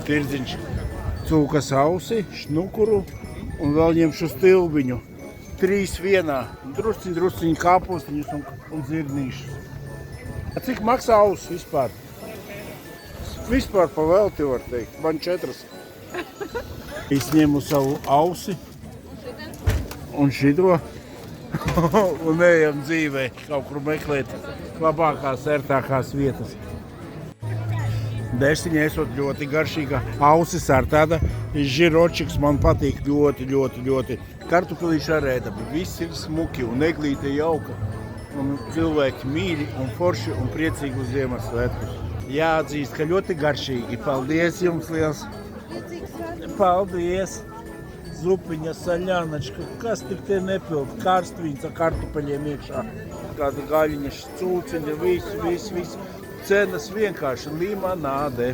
tirdziņš. Cūkas ausi, šnukuru un vēl ņemšu stilbiņu. 3 vienā. Drusciņi kāpostiņus un zirnīšus. Cik maksā ausis vispār? Vispār pa velti var teikt. Man 4. Es ņemu savu ausi un šito un ejam dzīvē kaut kur meklēt labākās, ērtākās vietas. Desiņa esot ļoti garšīga. Ausis ar tāda žiročiks man patīk ļoti. Kartupelīši ar ēdabu. Viss ir smuki un eglīte jauka. Un cilvēki mīļi un forši un priecīgi uz Ziemassvētkus. Jāatzīst, ka ļoti garšīgi. Paldies jums liels! Paldies! Zupiņa, saļānačka, kas tik te nepild? Karstvīns ar kartupeļiem iekšā. Kāda gaļiņa, cūciņa, viss. Cenas vienkārši limonāde.